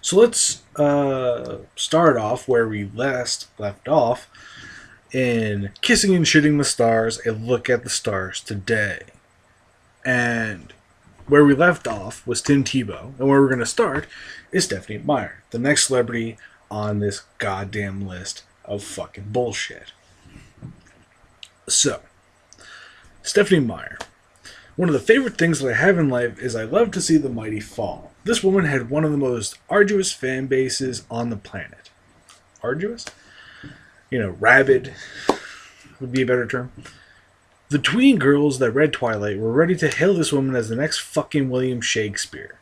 So let's start off where we last left off in Kissing and Shooting the Stars, a look at the stars today. And where we left off was Tim Tebow, and where we're going to start is Stephanie Meyer, the next celebrity on this goddamn list of fucking bullshit. So, Stephanie Meyer. One of the favorite things that I have in life is I love to see the mighty fall. This woman had one of the most arduous fan bases on the planet. Arduous? Rabid would be a better term. The tween girls that read Twilight were ready to hail this woman as the next fucking William Shakespeare.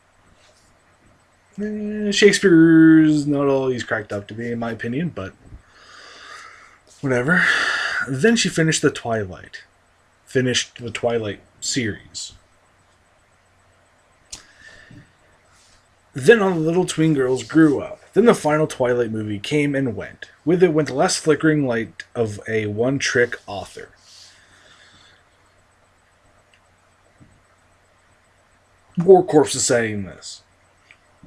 Shakespeare's not all he's cracked up to be, in my opinion, but whatever. Then she finished the Twilight series. Then all the little tween girls grew up. Then the final Twilight movie came and went. With it went the last flickering light of a one-trick author. Warcorpse is saying this.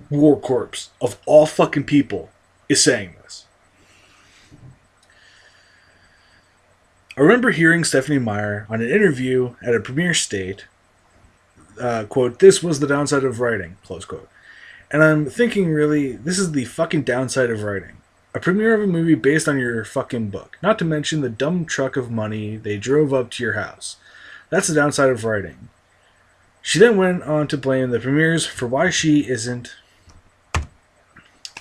Warcorpse, of all fucking people, is saying this. I remember hearing Stephanie Meyer on an interview at a premiere state, quote, "This was the downside of writing," close quote. And I'm thinking, really, this is the fucking downside of writing. A premiere of a movie based on your fucking book. Not to mention the dumb truck of money they drove up to your house. That's the downside of writing. She then went on to blame the premieres for why she isn't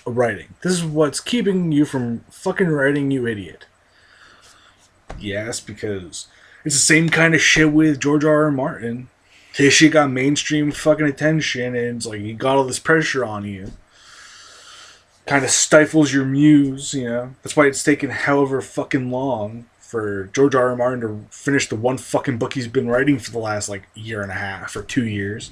writing. This is what's keeping you from fucking writing, you idiot. Yes, because it's the same kind of shit with George R.R. Martin. His shit got mainstream fucking attention, and it's like you got all this pressure on you. Kind of stifles your muse, That's why it's taken however fucking long for George R.R. Martin to finish the one fucking book he's been writing for the last, year and a half or 2 years.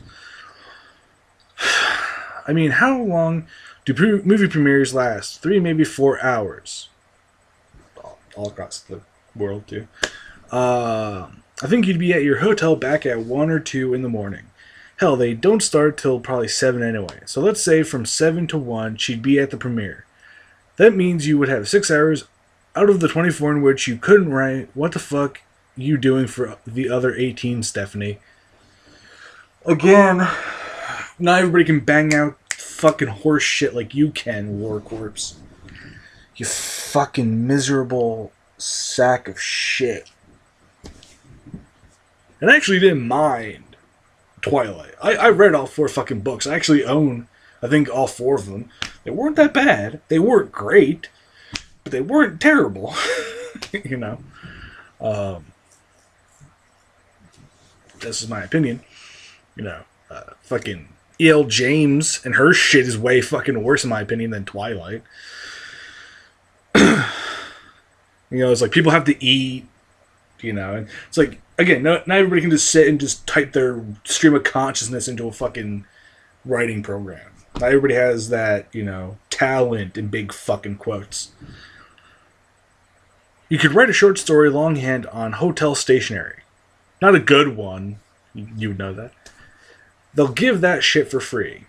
I mean, how long do movie premieres last? 3, maybe 4 hours. All across the world, too. I think you'd be at your hotel back at 1 or 2 in the morning. Hell, they don't start till probably 7 anyway. So let's say from 7 to 1, she'd be at the premiere. That means you would have 6 hours out of the 24 in which you couldn't write. What the fuck you doing for the other 18, Stephanie? Again, not everybody can bang out fucking horse shit like you can, Warcorpse. You fucking miserable sack of shit. And I actually didn't mind Twilight. I read all 4 fucking books. I actually own, I think, all 4 of them. They weren't that bad. They weren't great, but they weren't terrible. This is my opinion. Fucking E.L. James and her shit is way fucking worse, in my opinion, than Twilight. It's like people have to eat, and it's like, again, not everybody can just sit and just type their stream of consciousness into a fucking writing program. Not everybody has that, talent in big fucking quotes. You could write a short story longhand on hotel stationery. Not a good one. You would know that. They'll give that shit for free.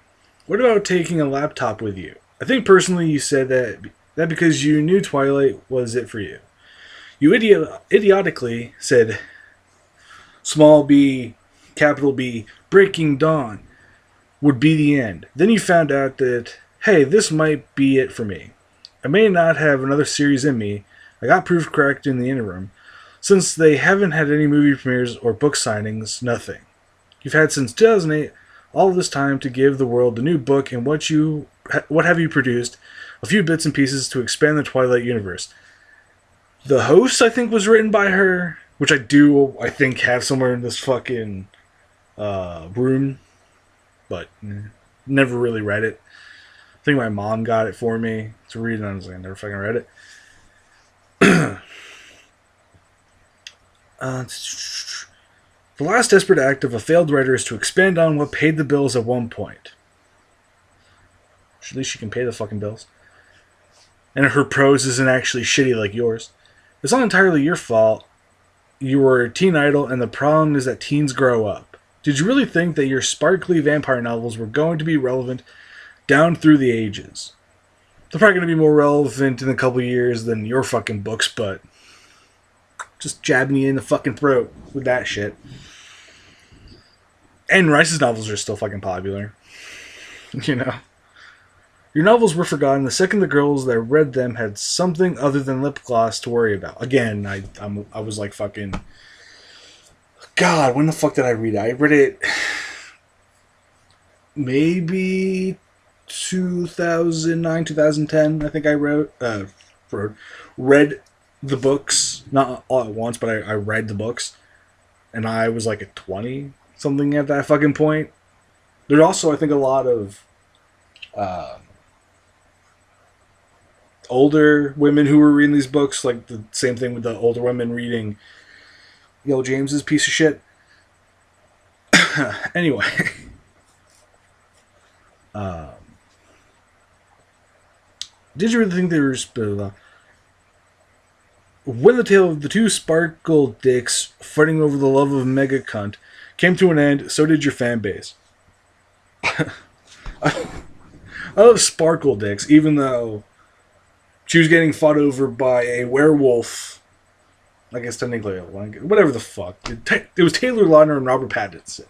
What about taking a laptop with you? I think personally you said that because you knew Twilight was it for you. You idiotically said small b, capital B, Breaking Dawn would be the end. Then you found out that, hey, this might be it for me. I may not have another series in me. I got proved correct in the interim. Since they haven't had any movie premieres or book signings, nothing. You've had since 2008 all this time to give the world a new book, and what have you produced? A few bits and pieces to expand the Twilight universe. The Host, I think, was written by her, which I think, have somewhere in this fucking room, but never really read it. I think my mom got it for me to read, and I was like, I never fucking read it. The last desperate act of a failed writer is to expand on what paid the bills at one point. At least she can pay the fucking bills. And her prose isn't actually shitty like yours. It's not entirely your fault. You were a teen idol, and the problem is that teens grow up. Did you really think that your sparkly vampire novels were going to be relevant down through the ages. They're probably going to be more relevant in a couple years than your fucking books, but just jabbing you in the fucking throat with that shit. And Rice's novels are still fucking popular. You know? Your novels were forgotten the second the girls that read them had something other than lip gloss to worry about. Again, I was like fucking... God, when the fuck did I read it? I read it... maybe 2009, 2010, I think I read the books. Not all at once, but I read the books. And I was like at 20 something at that fucking point. There's also, I think, a lot of older women who were reading these books, like the same thing with the older women reading Yellow James's piece of shit. Anyway. Did you really think there was... When the tale of the two sparkle dicks fighting over the love of Mega Cunt came to an end, so did your fan base. I love sparkle dicks, even though she was getting fought over by a werewolf. I guess technically, whatever the fuck. It was Taylor Lautner and Robert Pattinson.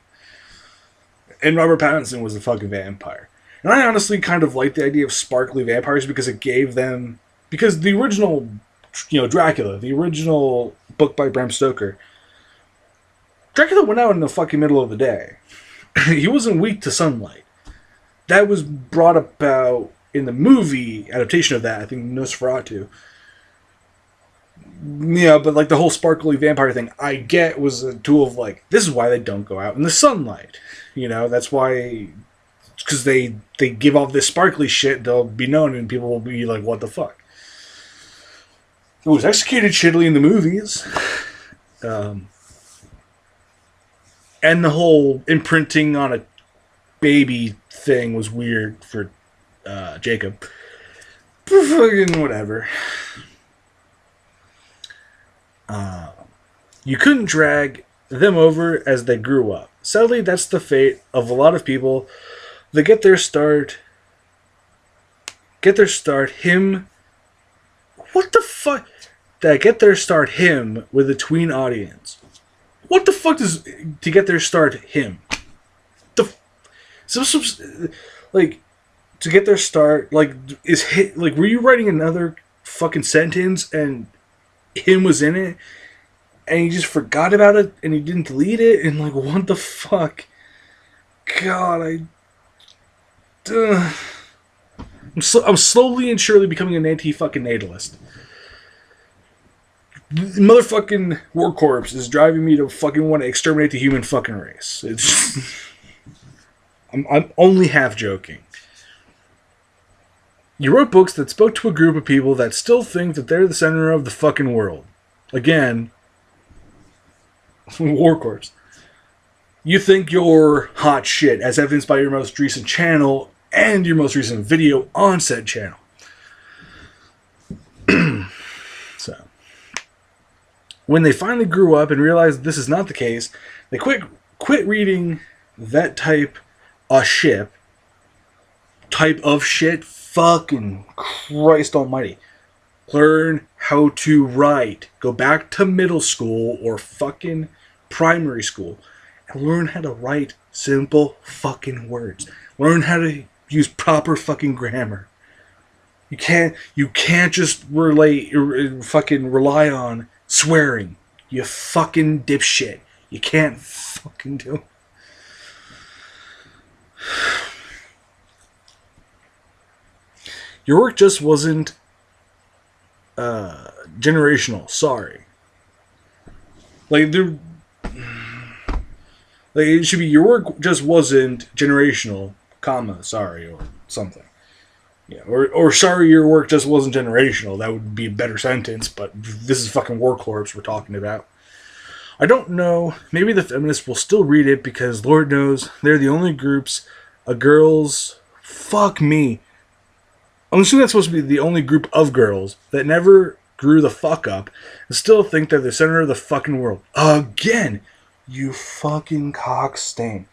And Robert Pattinson was a fucking vampire. And I honestly kind of like the idea of sparkly vampires because it gave them... Because the original, Dracula, the original book by Bram Stoker, Dracula went out in the fucking middle of the day. He wasn't weak to sunlight. That was brought about in the movie adaptation of that, I think Nosferatu. Yeah, but like the whole sparkly vampire thing, I get was a tool of like, this is why they don't go out in the sunlight. That's why... Because they give off this sparkly shit, they'll be known and people will be like, what the fuck? It was executed shittily in the movies. And the whole imprinting on a baby thing was weird for Jacob. Fucking whatever. You couldn't drag them over as they grew up. Sadly, that's the fate of a lot of people. They get their start him... What the fuck? That get their start him with a tween audience. What the fuck does to get their start him? Like, to get their start, like, were you writing another fucking sentence and him was in it and you just forgot about it and you didn't delete it and like, what the fuck? God, I'm slowly and surely becoming an anti-fucking natalist. Motherfucking Warcorpse is driving me to fucking want to exterminate the human fucking race. I'm only half joking. You wrote books that spoke to a group of people that still think that they're the center of the fucking world. Again, Warcorpse. You think you're hot shit, as evidenced by your most recent channel and your most recent video on said channel. So, when they finally grew up and realized this is not the case, they quit reading that type of shit. Fucking Christ almighty. Learn how to write. Go back to middle school or fucking primary school and learn how to write simple fucking words. Learn how to use proper fucking grammar. You can't just fucking rely on swearing. You fucking dipshit. You can't fucking do it. Your work just wasn't generational. Sorry. It should be your work just wasn't generational, comma, sorry, or something. Yeah, or sorry your work just wasn't generational. That would be a better sentence, but this is fucking Warcorpse we're talking about. I don't know. Maybe the feminists will still read it because Lord knows they're the only groups of girls... Fuck me. I'm assuming that's supposed to be the only group of girls that never grew the fuck up and still think they're the center of the fucking world. Again, you fucking cock stain.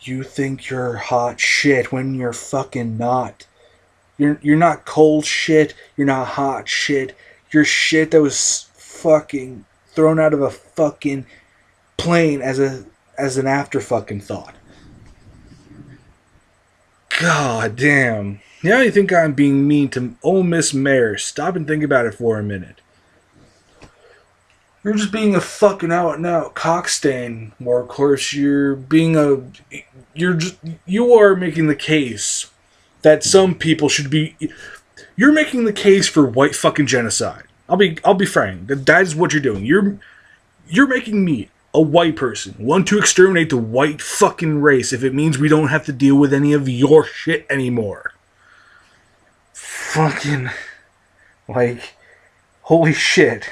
You think you're hot shit when you're fucking not. You're not cold shit. You're not hot shit. You're shit that was fucking thrown out of a fucking plane as an after fucking thought. God damn. Now you think I'm being mean to Ole Miss Mayor. Stop and think about it for a minute. You're just being a fucking out and out cockstain, Warcorpse. You are making the case that some people should be. You're making the case for white fucking genocide. I'll be frank. That is what you're doing. You're making me, a white person, want to exterminate the white fucking race if it means we don't have to deal with any of your shit anymore. Fucking, like, holy shit.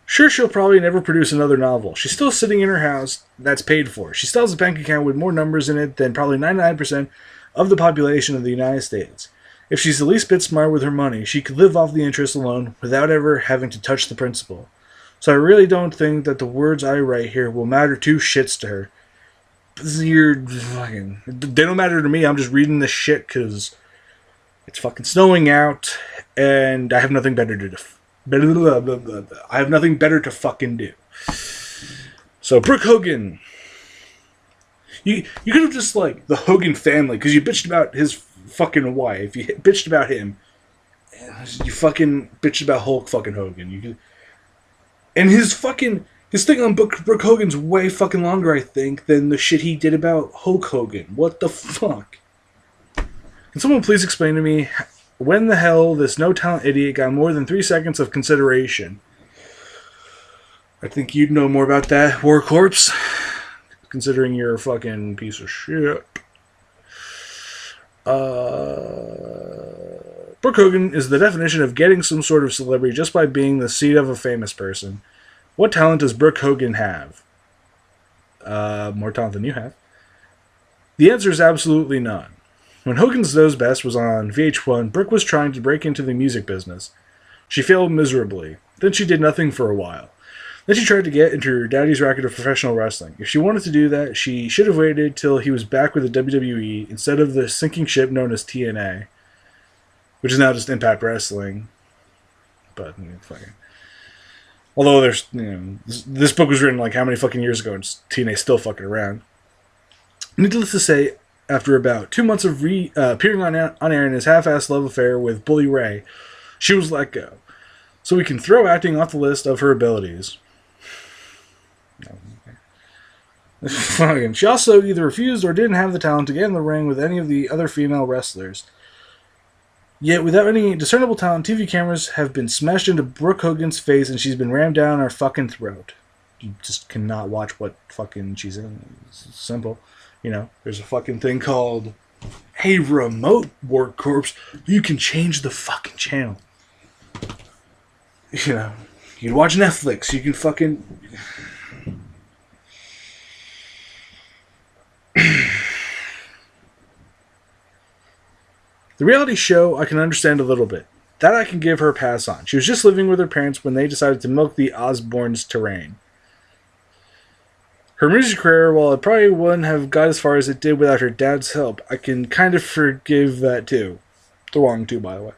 Sure, she'll probably never produce another novel. She's still sitting in her house that's paid for. She still has a bank account with more numbers in it than probably 99% of the population of the United States. If she's the least bit smart with her money, she could live off the interest alone without ever having to touch the principal. So I really don't think that the words I write here will matter two shits to her. They don't matter to me. I'm just reading this shit because it's fucking snowing out and I have nothing better to do. I have nothing better to fucking do. So, Brooke Hogan. You could have just, like, the Hogan family, because you bitched about his fucking wife. You bitched about him. You fucking bitched about Hulk fucking Hogan. And his thing on Brooke Hogan's way fucking longer, I think, than the shit he did about Hulk Hogan. What the fuck? Can someone please explain to me when the hell this no-talent idiot got more than 3 seconds of consideration? I think you'd know more about that, Warcorpse, considering you're a fucking piece of shit. Brooke Hogan is the definition of getting some sort of celebrity just by being the seed of a famous person. What talent does Brooke Hogan have? More talent than you have. The answer is absolutely none. When Hogan's Knows Best was on VH1, Brooke was trying to break into the music business. She failed miserably. Then she did nothing for a while. Then she tried to get into her daddy's racket of professional wrestling. If she wanted to do that, she should have waited till he was back with the WWE instead of the sinking ship known as TNA, which is now just Impact Wrestling. But, fucking. Although there's, this book was written like how many fucking years ago and TNA's still fucking around. Needless to say, after about 2 months of appearing on air in his half-assed love affair with Bully Ray, she was let go. So we can throw acting off the list of her abilities. She also either refused or didn't have the talent to get in the ring with any of the other female wrestlers. Yet, without any discernible talent, TV cameras have been smashed into Brooke Hogan's face and she's been rammed down her fucking throat. You just cannot watch what fucking she's in. It's simple. There's a fucking thing called, hey, remote Warcorpse, you can change the fucking channel. You can watch Netflix, you can fucking... The reality show, I can understand a little bit. That I can give her a pass on. She was just living with her parents when they decided to milk the Osbournes' terrain. Her music career, while it probably wouldn't have got as far as it did without her dad's help, I can kind of forgive that too. The wrong too, by the way.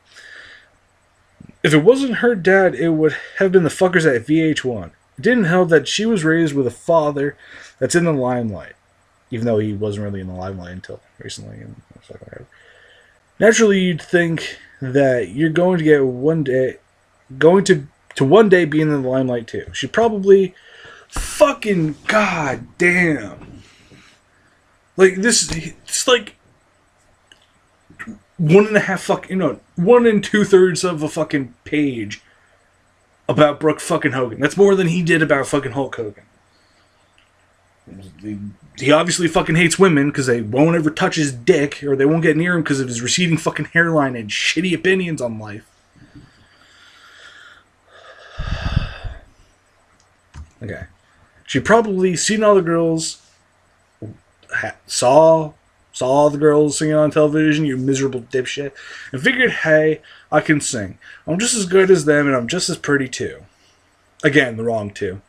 If it wasn't her dad, it would have been the fuckers at VH1. It didn't help that she was raised with a father that's in the limelight. Even though he wasn't really in the limelight until recently. Naturally, you'd think that you're going to get one day be in the limelight too. She probably... Fucking goddamn. Like, it's like 1.5 fucking, 1 2/3 of a fucking page about Brooke fucking Hogan. That's more than he did about fucking Hulk Hogan. He obviously fucking hates women because they won't ever touch his dick or they won't get near him because of his receding fucking hairline and shitty opinions on life. Okay. She probably seen all the girls, saw Saw all the girls singing on television, you miserable dipshit, and figured, hey, I can sing. I'm just as good as them, and I'm just as pretty too. Again, the wrong two.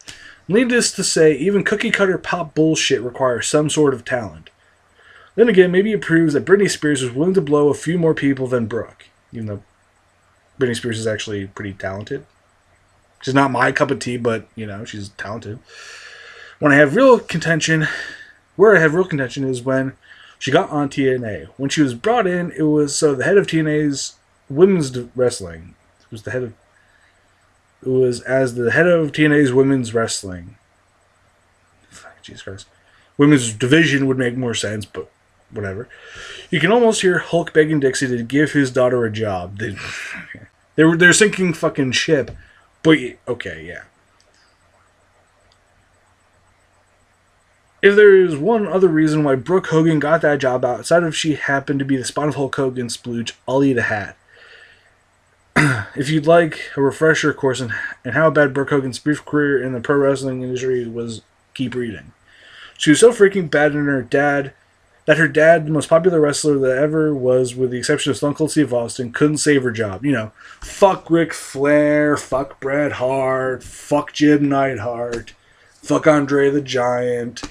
Needless to say, even cookie-cutter pop bullshit requires some sort of talent. Then again, maybe it proves that Britney Spears was willing to blow a few more people than Brooke, even though Britney Spears is actually pretty talented. She's not my cup of tea, but, she's talented. Where I have real contention is when she got on TNA. When she was brought in, it was the head of TNA's women's wrestling. It was as the head of TNA's women's wrestling. Jesus Christ. Women's division would make more sense, but whatever. You can almost hear Hulk begging Dixie to give his daughter a job. They're sinking fucking ship. But, okay, yeah. If there is one other reason why Brooke Hogan got that job outside of she happened to be the spawn of Hulk Hogan's splooge, I'll eat a hat. If you'd like a refresher course in how bad Brooke Hogan's brief career in the pro wrestling industry was, keep reading. She was so freaking bad in that her dad, the most popular wrestler that ever was, with the exception of Stone Cold Steve Austin, couldn't save her job. Fuck Ric Flair, fuck Bret Hart, fuck Jim Neidhart, fuck Andre the Giant,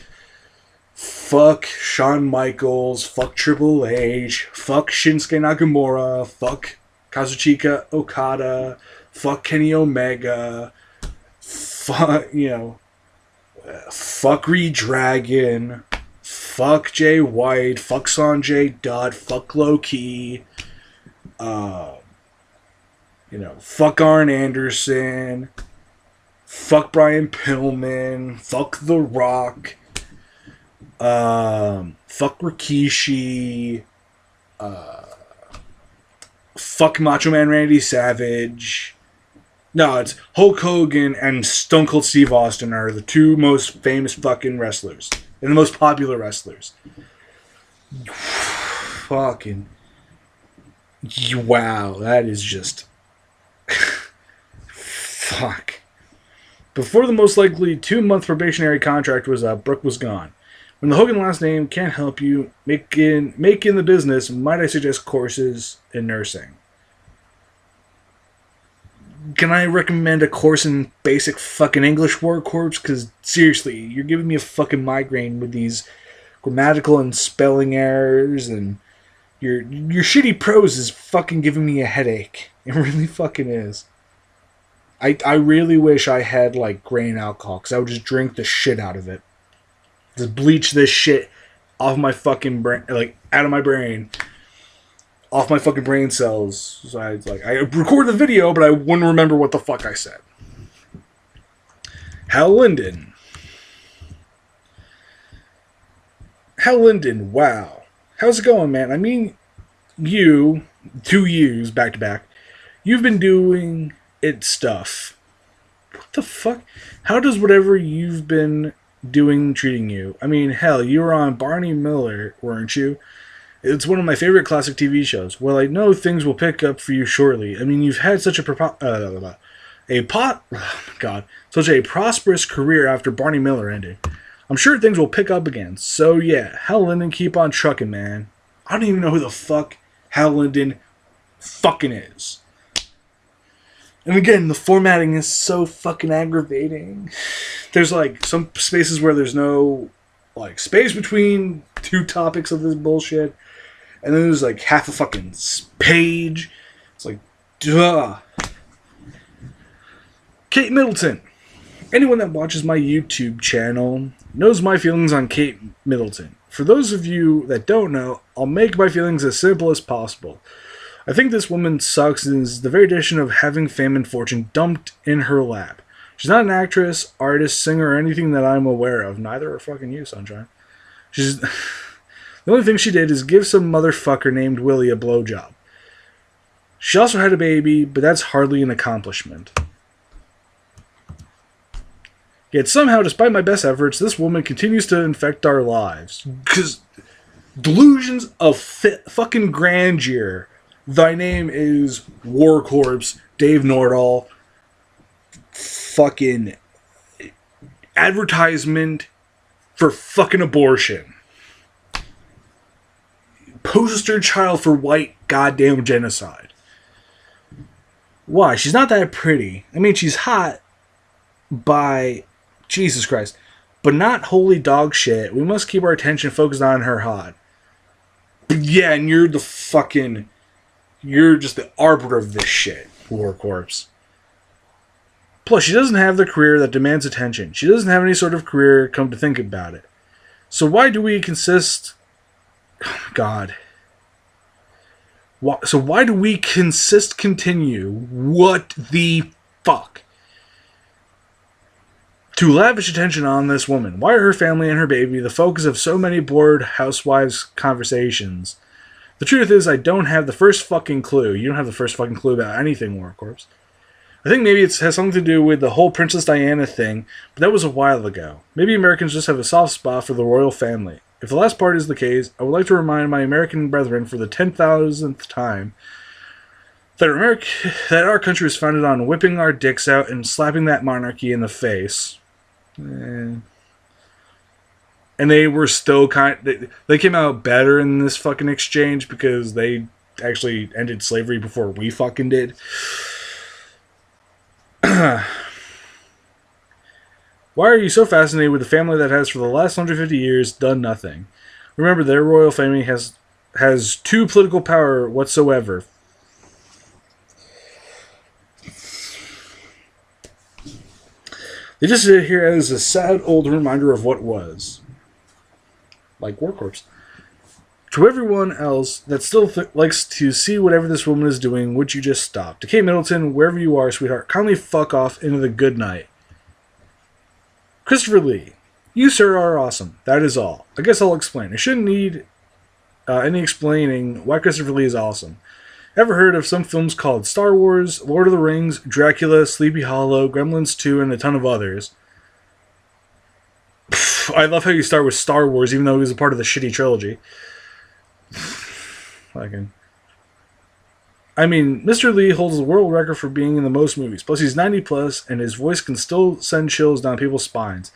fuck Shawn Michaels, fuck Triple H, fuck Shinsuke Nakamura, fuck Kazuchika Okada, fuck Kenny Omega, fuck Redragon, fuck Jay White, fuck Sanjay Dutt, fuck Low Key, fuck Arn Anderson, fuck Brian Pillman, fuck The Rock, fuck Rikishi, fuck Macho Man Randy Savage. No, it's Hulk Hogan and Stone Cold Steve Austin are the two most famous fucking wrestlers. And the most popular wrestlers. Fucking. Wow, that is just. Fuck. Before the most likely 2-month probationary contract was up, Brooke was gone. When the Hogan last name can't help you make in the business, might I suggest courses in nursing? Can I recommend a course in basic fucking English Warcorpse? Because seriously, you're giving me a fucking migraine with these grammatical and spelling errors, and your shitty prose is fucking giving me a headache. It really fucking is. I really wish I had grain alcohol, because I would just drink the shit out of it. Just bleach this shit off my fucking brain, out of my brain. Off my fucking brain cells. So I record the video, but I wouldn't remember what the fuck I said. Hal Linden, wow. How's it going, man? I mean, 2 years back to back, you've been doing it stuff. What the fuck? How does whatever you've been doing treating you? I mean, hell, you were on Barney Miller, weren't you? It's one of my favorite classic TV shows. Well, I know things will pick up for you shortly. I mean, you've had such such a prosperous career after Barney Miller ended. I'm sure things will pick up again. So yeah, Hal Linden, keep on trucking, man. I don't even know who the fuck Hal Linden fucking is. And again, the formatting is so fucking aggravating. There's some spaces where there's no space between 2 topics of this bullshit. And then there's half a fucking page. It's duh. Kate Middleton. Anyone that watches my YouTube channel knows my feelings on Kate Middleton. For those of you that don't know, I'll make my feelings as simple as possible. I think this woman sucks and is the very definition of having fame and fortune dumped in her lap. She's not an actress, artist, singer, or anything that I'm aware of. Neither are fucking you, Sunshine. She's... The only thing she did is give some motherfucker named Willie a blowjob. She also had a baby, but that's hardly an accomplishment. Yet somehow, despite my best efforts, this woman continues to infect our lives. Because delusions of fucking grandeur. Thy name is Warcorpse, Dave Nordahl. Fucking advertisement for fucking abortion. poster child for white goddamn genocide. Why? She's not that pretty. I mean, she's hot by Jesus Christ, but not holy dog shit. We must keep our attention focused on her hot. But yeah, and you're just the arbiter of this shit, Warcorpse. Plus, she doesn't have the career that demands attention. She doesn't have any sort of career, come to think about it. So why do we consist... Oh my God. Why do we continue? What the fuck? To lavish attention on this woman. Why are her family and her baby the focus of so many bored housewives' conversations? The truth is, I don't have the first fucking clue. You don't have the first fucking clue about anything, Warcorpse. I think maybe it has something to do with the whole Princess Diana thing, but that was a while ago. Maybe Americans just have a soft spot for the royal family. If the last part is the case, I would like to remind my American brethren for the 10,000th time that our country was founded on whipping our dicks out and slapping that monarchy in the face. And they were still they came out better in this fucking exchange because they actually ended slavery before we fucking did. Why are you so fascinated with a family that has for the last 150 years done nothing? Remember, their royal family has two political power whatsoever. They just sit here as a sad old reminder of what was. Like Warcorpse. To everyone else that still likes to see whatever this woman is doing, would you just stop? To Kate Middleton, wherever you are, sweetheart, kindly fuck off into the good night. Christopher Lee, you, sir, are awesome. That is all. I guess I'll explain. I shouldn't need any explaining why Christopher Lee is awesome. Ever heard of some films called Star Wars, Lord of the Rings, Dracula, Sleepy Hollow, Gremlins 2, and a ton of others? I love how you start with Star Wars, even though it was a part of the shitty trilogy. I mean, Mr. Lee holds the world record for being in the most movies. Plus, he's 90 plus, and his voice can still send chills down people's spines.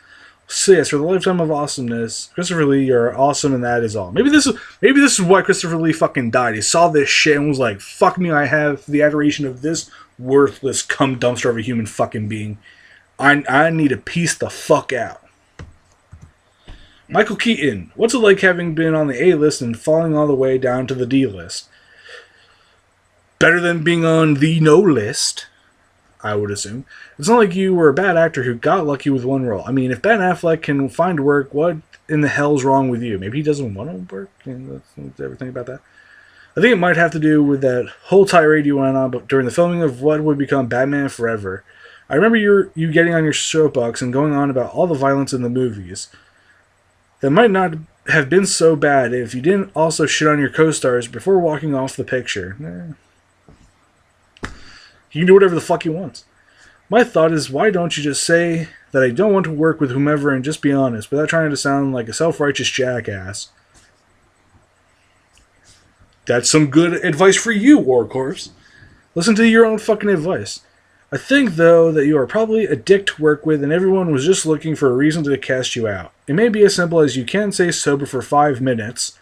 So yes, for the lifetime of awesomeness, Christopher Lee, you're awesome, and that is all. Maybe this is why Christopher Lee fucking died. He saw this shit and was like, "Fuck me, I have the adoration of this worthless cum dumpster of a human fucking being. I need to piece the fuck out." Michael Keaton, what's it like having been on the A list and falling all the way down to the D list? Better than being on the no list, I would assume. It's not like you were a bad actor who got lucky with one role. I mean, if Ben Affleck can find work, what in the hell's wrong with you? Maybe he doesn't want to work? Ever think about that? I think it might have to do with that whole tirade you went on during the filming of what would become Batman Forever. I remember you getting on your soapbox and going on about all the violence in the movies. That might not have been so bad if you didn't also shit on your co-stars before walking off the picture. He can do whatever the fuck he wants. My thought is, why don't you just say that I don't want to work with whomever and just be honest, without trying to sound like a self-righteous jackass? That's some good advice for you, Warcorpse. Listen to your own fucking advice. I think, though, that you are probably a dick to work with and everyone was just looking for a reason to cast you out. It may be as simple as you can't stay sober for 5 minutes.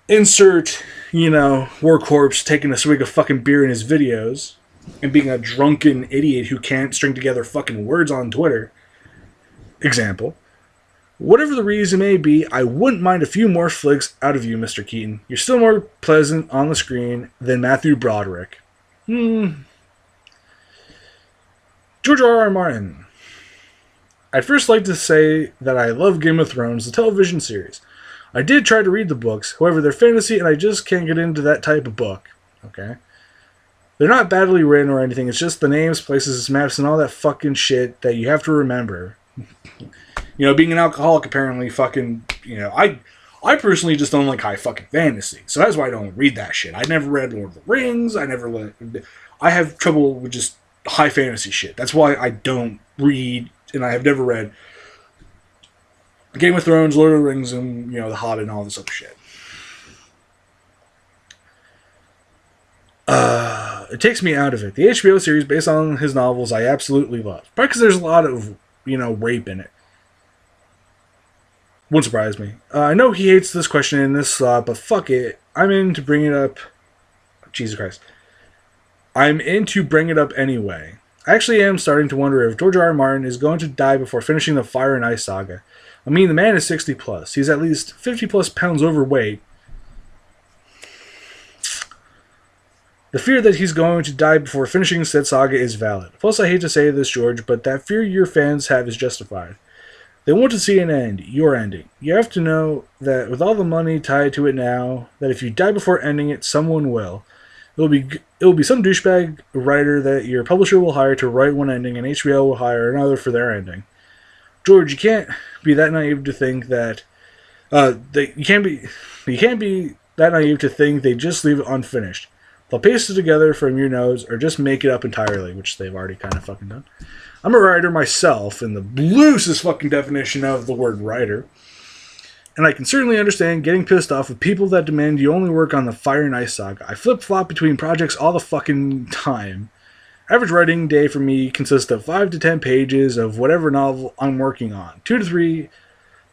Insert, Warcorpse taking a swig of fucking beer in his videos and being a drunken idiot who can't string together fucking words on Twitter. Example. Whatever the reason may be, I wouldn't mind a few more flicks out of you, Mr. Keaton. You're still more pleasant on the screen than Matthew Broderick. George R.R. Martin. I'd first like to say that I love Game of Thrones, the television series. I did try to read the books, however, they're fantasy and I just can't get into that type of book. Okay? They're not badly written or anything, it's just the names, places, maps, and all that fucking shit that you have to remember. Being an alcoholic apparently fucking, I personally just don't like high fucking fantasy. So that's why I don't read that shit. I never read Lord of the Rings, I have trouble with just high fantasy shit. That's why I don't read, and I have never read Game of Thrones, Lord of the Rings, and, The Hobbit and all this other shit. It takes me out of it. The HBO series based on his novels I absolutely love. Probably because there's a lot of, rape in it. Won't surprise me. I know he hates this question in this slot, but fuck it. I'm in to bring it up. Jesus Christ. I'm in to bring it up anyway. I actually am starting to wonder if George R. R. Martin is going to die before finishing the Fire and Ice saga. I mean, the man is 60 plus. He's at least 50 plus pounds overweight. The fear that he's going to die before finishing said saga is valid. Plus, I hate to say this, George, but that fear your fans have is justified. They want to see an end, your ending. You have to know that with all the money tied to it now, that if you die before ending it, someone will. It'll be some douchebag writer that your publisher will hire to write one ending, and HBO will hire another for their ending. George, you can't be that naive to think that you can't be that naive to think they just leave it unfinished. They'll paste it together from your nose, or just make it up entirely, which they've already kind of fucking done. I'm a writer myself, in the loosest fucking definition of the word writer. And I can certainly understand getting pissed off with people that demand you only work on the Fire and Ice saga. I flip-flop between projects all the fucking time. Average writing day for me consists of 5 to 10 pages of whatever novel I'm working on. 2 to 3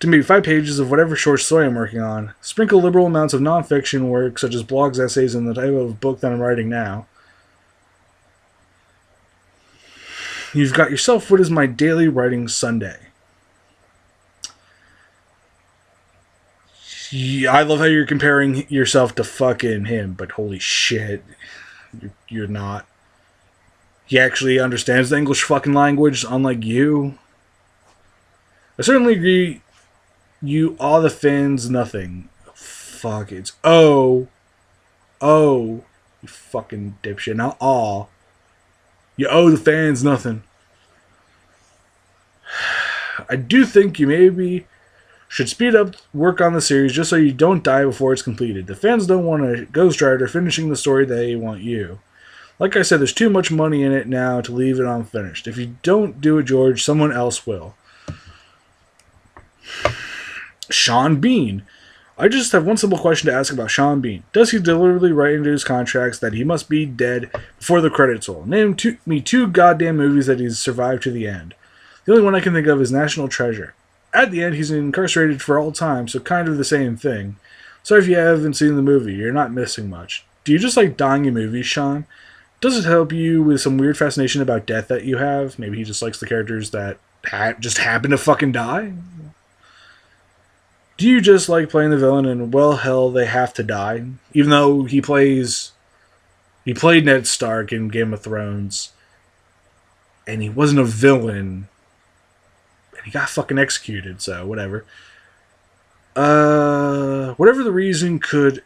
to maybe 5 pages of whatever short story I'm working on. Sprinkle liberal amounts of non-fiction work, such as blogs, essays, and the type of book that I'm writing now. You've got yourself what is my daily writing Sunday. Yeah, I love how you're comparing yourself to fucking him, but holy shit, you're not. He actually understands the English fucking language, unlike you. I certainly agree. You owe the fans nothing. Fuck, it's you fucking dipshit, not aw. You owe the fans nothing. I do think you maybe should speed up work on the series just so you don't die before it's completed. The fans don't want a ghostwriter finishing the story, they want you. Like I said, there's too much money in it now to leave it unfinished. If you don't do it, George, someone else will. Sean Bean. I just have one simple question to ask about Sean Bean. Does he deliberately write into his contracts that he must be dead before the credits roll? Name me two goddamn movies that he's survived to the end. The only one I can think of is National Treasure. At the end, he's incarcerated for all time, so kind of the same thing. Sorry if you haven't seen the movie, you're not missing much. Do you just like dying in movies, Sean? Does it help you with some weird fascination about death that you have? Maybe he just likes the characters that just happen to fucking die? Do you just like playing the villain and, well, hell, they have to die? Even though he played Ned Stark in Game of Thrones, and he wasn't a villain, and he got fucking executed, so whatever. Whatever the reason, could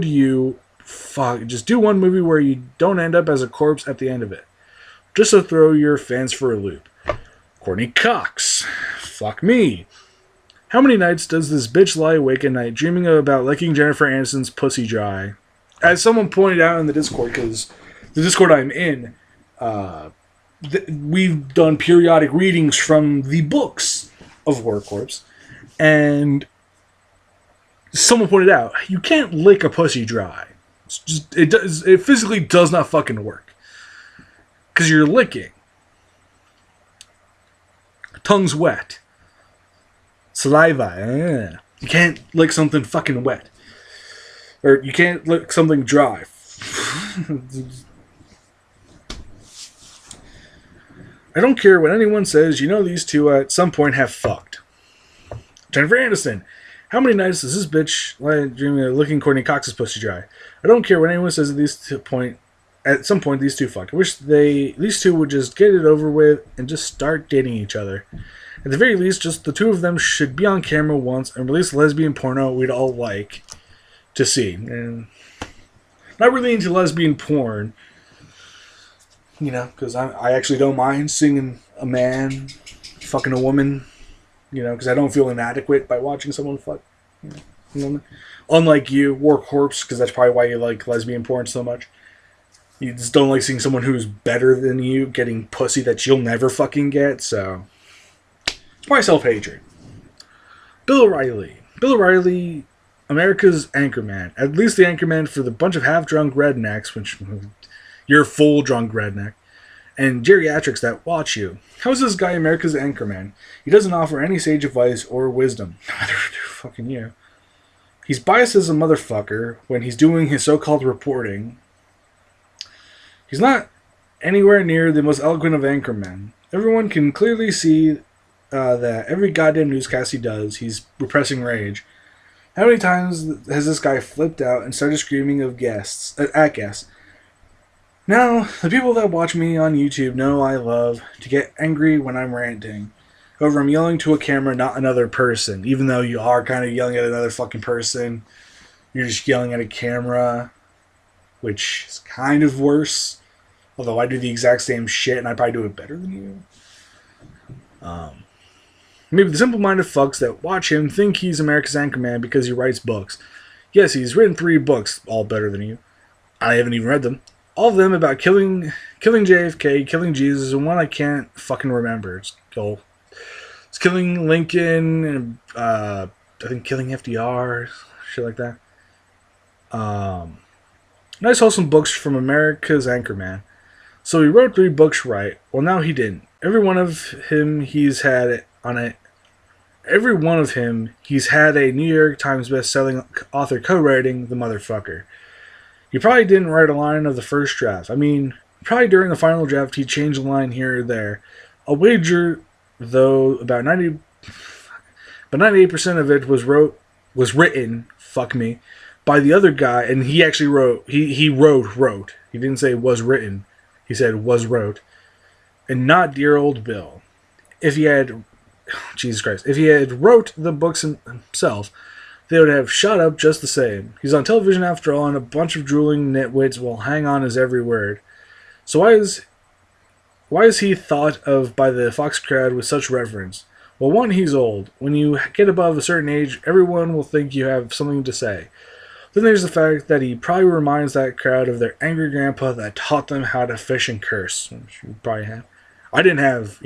you just do one movie where you don't end up as a corpse at the end of it, just to throw your fans for a loop? Courtney Cox. Fuck me. How many nights does this bitch lie awake at night dreaming about licking Jennifer Aniston's pussy dry? As someone pointed out in the Discord, because the Discord I'm in, we've done periodic readings from the books of Warcorpse, and someone pointed out, you can't lick a pussy dry. It physically does not fucking work. Because you're licking. Tongue's wet. Saliva. You can't lick something fucking wet. Or you can't lick something dry. I don't care what anyone says, you know these two at some point have fucked. Jennifer Aniston. How many nights does this bitch lie dreaming of licking Courtney Cox's pussy dry? I don't care what anyone says at some point these two fucked. I wish these two would just get it over with and just start dating each other. At the very least, just the two of them should be on camera once and release lesbian porno we'd all like to see. And not really into lesbian porn, you know, because I actually don't mind seeing a man fucking a woman, you know, because I don't feel inadequate by watching someone fuck. You know? Unlike you, Warcorpse, because that's probably why you like lesbian porn so much. You just don't like seeing someone who's better than you getting pussy that you'll never fucking get, so it's probably self-hatred. Bill O'Reilly. Bill O'Reilly, America's anchorman. At least the anchorman for the bunch of half-drunk rednecks, which you're a full drunk redneck. and geriatrics that watch you. How is this guy America's anchorman? He doesn't offer any sage advice or wisdom. Neither do fucking you. He's biased as a motherfucker when he's doing his so-called reporting. He's not anywhere near the most eloquent of anchormen. Everyone can clearly see that every goddamn newscast he does, he's repressing rage. How many times has this guy flipped out and started screaming at guests? Now, the people that watch me on YouTube know I love to get angry when I'm ranting. However, I'm yelling to a camera, not another person. Even though you are kind of yelling at another fucking person, you're just yelling at a camera, which is kind of worse. Although I do the exact same shit and I probably do it better than you. Maybe the simple-minded fucks that watch him think he's America's anchorman because he writes books. Yes, he's written 3 books, all better than you. I haven't even read them. All of them about killing JFK, killing Jesus, and one I can't fucking remember. It's killing Lincoln, and I think killing FDR, shit like that. Nice wholesome books from America's anchorman. So he wrote 3 books right. Well, now he didn't. Every one of him he's had a New York Times best-selling author co-writing the motherfucker. He probably didn't write a line of the first draft. I mean, probably during the final draft he changed a line here or there. I'll wager, though, about 98% of it was written, fuck me, by the other guy, and he actually wrote. He wrote. He didn't say was written. He said was wrote, and not dear old Bill. If he had wrote the books himself, they would have shot up just the same. He's on television after all, and a bunch of drooling nitwits will hang on his every word. So why is he thought of by the Fox crowd with such reverence? Well, one, he's old. When you get above a certain age, everyone will think you have something to say. Then there's the fact that he probably reminds that crowd of their angry grandpa that taught them how to fish and curse. Which you probably have. I didn't have,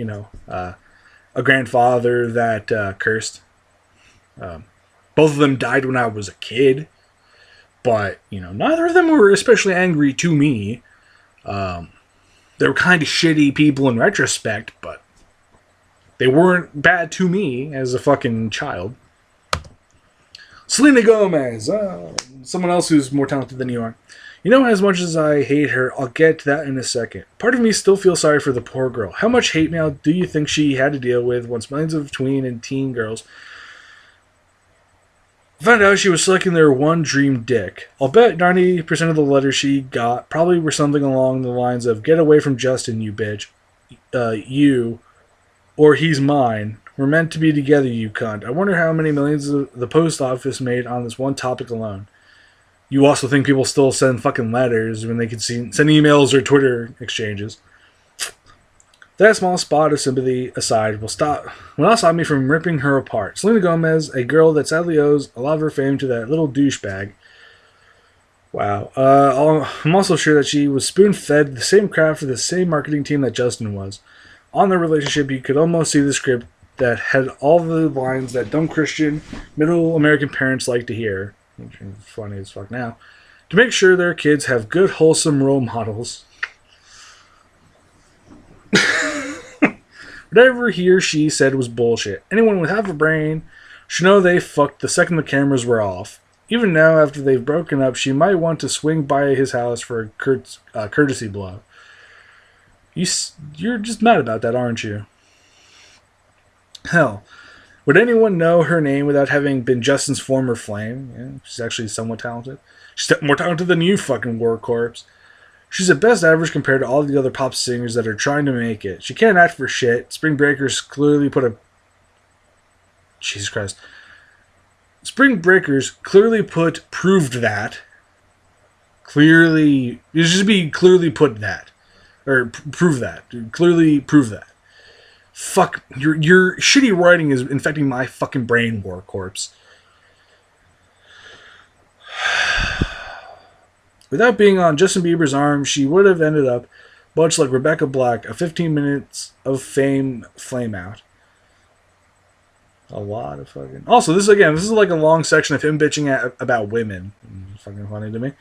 a grandfather that cursed. Both of them died when I was a kid. But, neither of them were especially angry to me. They were kind of shitty people in retrospect, but they weren't bad to me as a fucking child. Selena Gomez. Someone else who's more talented than you are. As much as I hate her, I'll get to that in a second. Part of me still feels sorry for the poor girl. How much hate mail do you think she had to deal with once millions of tween and teen girls found out she was sucking their one dream dick? I'll bet 90% of the letters she got probably were something along the lines of, "Get away from Justin, you bitch. Or he's mine. We're meant to be together, you cunt." I wonder how many millions the post office made on this one topic alone. You also think people still send fucking letters when they could send emails or Twitter exchanges. That small spot of sympathy aside will not stop me from ripping her apart. Selena Gomez, a girl that sadly owes a lot of her fame to that little douchebag. Wow. I'm also sure that she was spoon-fed the same crap for the same marketing team that Justin was. On their relationship, you could almost see the script that had all the lines that dumb Christian, middle American parents like to hear, which is funny as fuck now, to make sure their kids have good, wholesome role models. Whatever he or she said was bullshit. Anyone with half a brain should know they fucked the second the cameras were off. Even now, after they've broken up, she might want to swing by his house for a courtesy blow. You're just mad about that, aren't you? Hell, would anyone know her name without having been Justin's former flame? Yeah, she's actually somewhat talented. She's more talented than you, fucking Warcorpse. She's at best average compared to all the other pop singers that are trying to make it. She can't act for shit. Spring Breakers clearly proved that. Clearly, it should be clearly put that. Or prove that. Clearly prove that. Fuck, your shitty writing is infecting my fucking brain, Warcorpse. Without being on Justin Bieber's arm, she would have ended up, much like Rebecca Black, a 15 minutes of fame flame out. A lot of fucking... Also, this is like a long section of him bitching about women. It's fucking funny to me.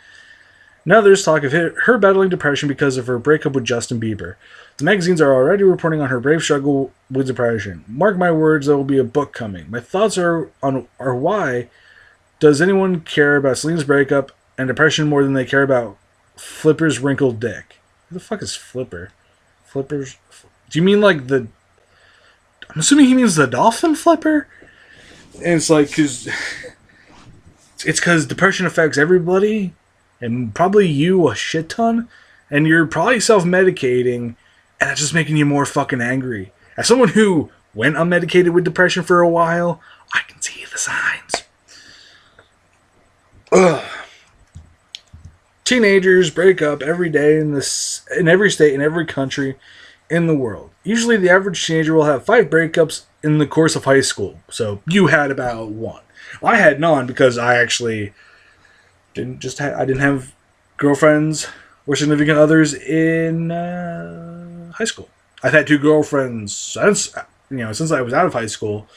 Now there's talk of her battling depression because of her breakup with Justin Bieber. The magazines are already reporting on her brave struggle with depression. Mark my words, there will be a book coming. My thoughts are why does anyone care about Selena's breakup and depression more than they care about Flipper's wrinkled dick? Who the fuck is Flipper? Flippers? Do you mean like the... I'm assuming he means the dolphin flipper? And it's like, it's because depression affects everybody, and probably you a shit ton, and you're probably self-medicating, and it's just making you more fucking angry. As someone who went unmedicated with depression for a while, I can see the signs. Ugh. Teenagers break up every day in every state, in every country in the world. Usually the average teenager will have 5 breakups in the course of high school. So you had about 1. I had none because I actually didn't have girlfriends or significant others in high school. I've had 2 girlfriends since I was out of high school.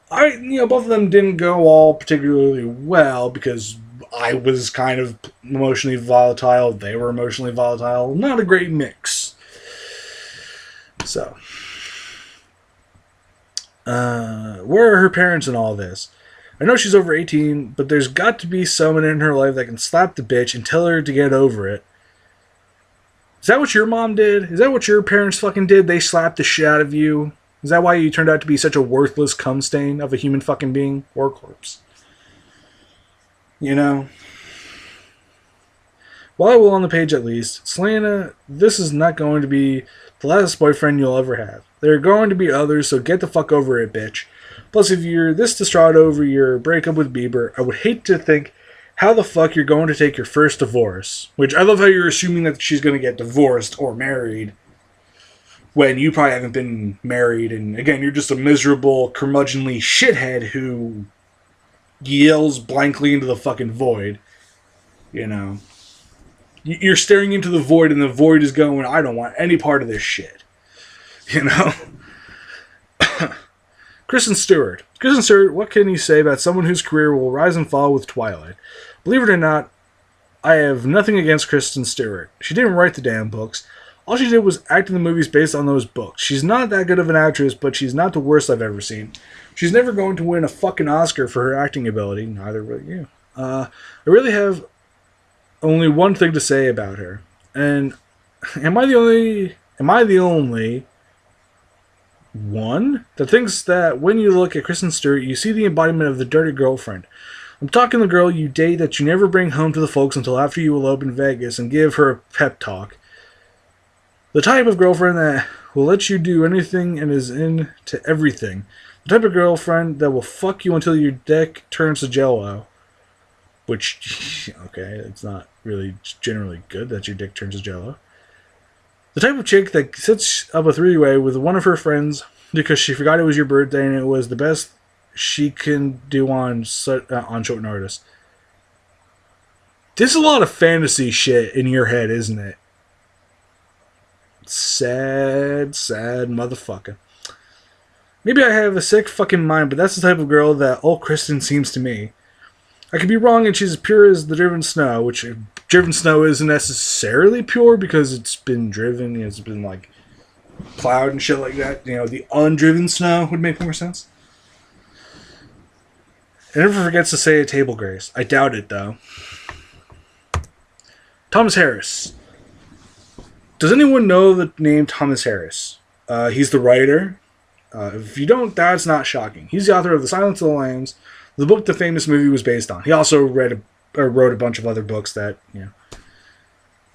Both of them didn't go all particularly well because I was kind of emotionally volatile. They were emotionally volatile. Not a great mix. So, where are her parents in all this? I know she's over 18, but there's got to be someone in her life that can slap the bitch and tell her to get over it. Is that what your mom did? Is that what your parents fucking did? They slapped the shit out of you? Is that why you turned out to be such a worthless cum stain of a human fucking being? Warcorpse. You know? While I will on the page at least, Selena, this is not going to be the last boyfriend you'll ever have. There are going to be others, so get the fuck over it, bitch. Plus, if you're this distraught over your breakup with Bieber, I would hate to think how the fuck you're going to take your first divorce. Which, I love how you're assuming that she's going to get divorced or married when you probably haven't been married. And again, you're just a miserable, curmudgeonly shithead who yells blankly into the fucking void. You know? You're staring into the void, and the void is going, I don't want any part of this shit. You know? Kristen Stewart. Kristen Stewart, what can you say about someone whose career will rise and fall with Twilight? Believe it or not, I have nothing against Kristen Stewart. She didn't write the damn books. All she did was act in the movies based on those books. She's not that good of an actress, but she's not the worst I've ever seen. She's never going to win a fucking Oscar for her acting ability. Neither will you. I really have only one thing to say about her. And am I the only one that thinks that when you look at Kristen Stewart, you see the embodiment of the dirty girlfriend? I'm talking the girl you date that you never bring home to the folks until after you elope in Vegas and give her a pep talk. The type of girlfriend that will let you do anything and is into everything. The type of girlfriend that will fuck you until your dick turns to jello. Which, okay, it's not really generally good that your dick turns to jello. The type of chick that sets up a three-way with one of her friends because she forgot it was your birthday and it was the best she can do on short notice. There's a lot of fantasy shit in your head, isn't it? Sad, sad motherfucker. Maybe I have a sick fucking mind, but that's the type of girl that old Kristen seems to me. I could be wrong and she's as pure as the driven snow, which driven snow isn't necessarily pure because it's been driven, it's been like plowed and shit like that. You know, the undriven snow would make more sense. I never forgets to say a table grace. I doubt it, though. Thomas Harris. Does anyone know the name Thomas Harris? He's the writer. If you don't, that's not shocking. He's the author of The Silence of the Lambs, the book the famous movie was based on. He also wrote a bunch of other books that, you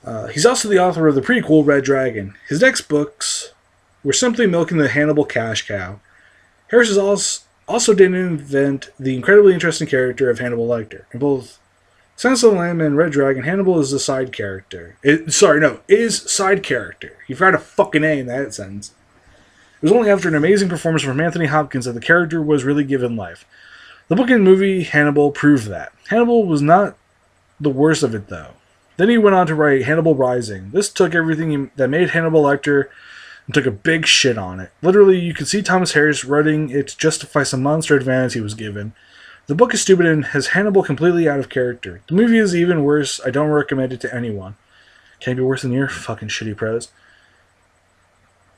know. He's also the author of the prequel, Red Dragon. His next books were simply milking the Hannibal cash cow. Harris is also didn't invent the incredibly interesting character of Hannibal Lecter. In both Silence of the Lamb and Red Dragon, Hannibal is a side character. Is side character. You forgot a fucking A in that sentence. It was only after an amazing performance from Anthony Hopkins that the character was really given life. The book and movie Hannibal proved that. Hannibal was not the worst of it, though. Then he went on to write Hannibal Rising. This took everything that made Hannibal Lecter and took a big shit on it. Literally, you could see Thomas Harris writing it to justify some monster advantage he was given. The book is stupid and has Hannibal completely out of character. The movie is even worse. I don't recommend it to anyone. Can it be worse than your fucking shitty prose?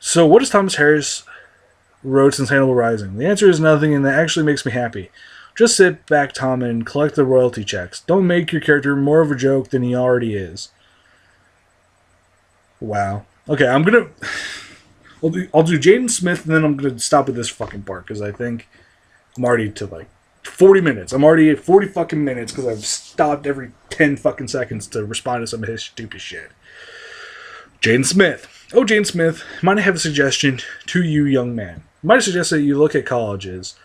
So what does Thomas Harris wrote since Hannibal Rising? The answer is nothing, and that actually makes me happy. Just sit back, Tom, and collect the royalty checks. Don't make your character more of a joke than he already is. Wow. Okay, I'll do Jaden Smith, and then I'm gonna stop with this fucking part because I think I'm already to like 40 minutes. I'm already at 40 fucking minutes because I've stopped every 10 fucking seconds to respond to some of his stupid shit. Jaden Smith. Oh, Jaden Smith, might I have a suggestion to you, young man? Might I suggest that you look at colleges.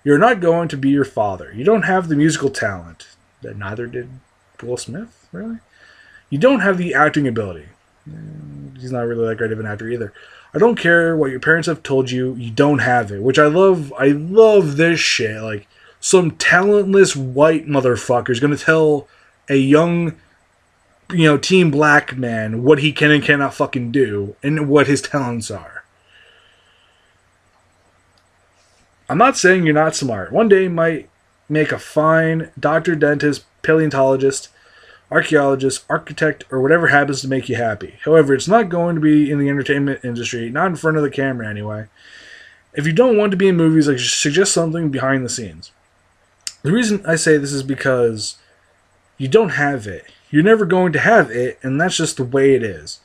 You're not going to be your father. You don't have the musical talent. That neither did Will Smith, really? You don't have the acting ability. He's not really that great of an actor either. I don't care what your parents have told you. You don't have it, which I love. I love this shit. Like, some talentless white motherfucker is going to tell a young, teen black man what he can and cannot fucking do and what his talents are. I'm not saying you're not smart. One day you might make a fine doctor, dentist, paleontologist, archaeologist, architect, or whatever happens to make you happy. However, it's not going to be in the entertainment industry, not in front of the camera anyway. If you don't want to be in movies, I suggest something behind the scenes. The reason I say this is because you don't have it. You're never going to have it, and that's just the way it is.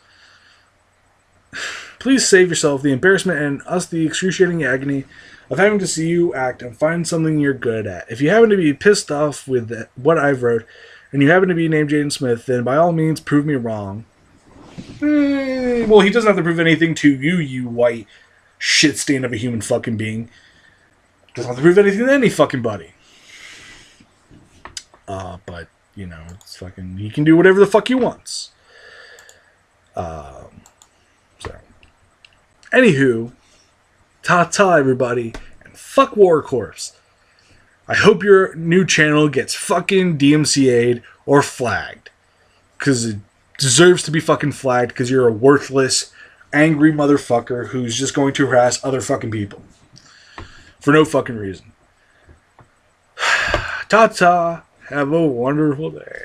Please save yourself the embarrassment and us the excruciating agony of having to see you act and find something you're good at. If you happen to be pissed off with what I've wrote, and you happen to be named Jaden Smith, then by all means prove me wrong. Well, he doesn't have to prove anything to you, you white shit stain of a human fucking being. Doesn't have to prove anything to any fucking buddy. But, it's fucking, he can do whatever the fuck he wants. So. Anywho, ta-ta everybody, and fuck Warcorpse. I hope your new channel gets fucking DMCA'd or flagged. Because it deserves to be fucking flagged because you're a worthless, angry motherfucker who's just going to harass other fucking people. For no fucking reason. Ta-ta. Have a wonderful day.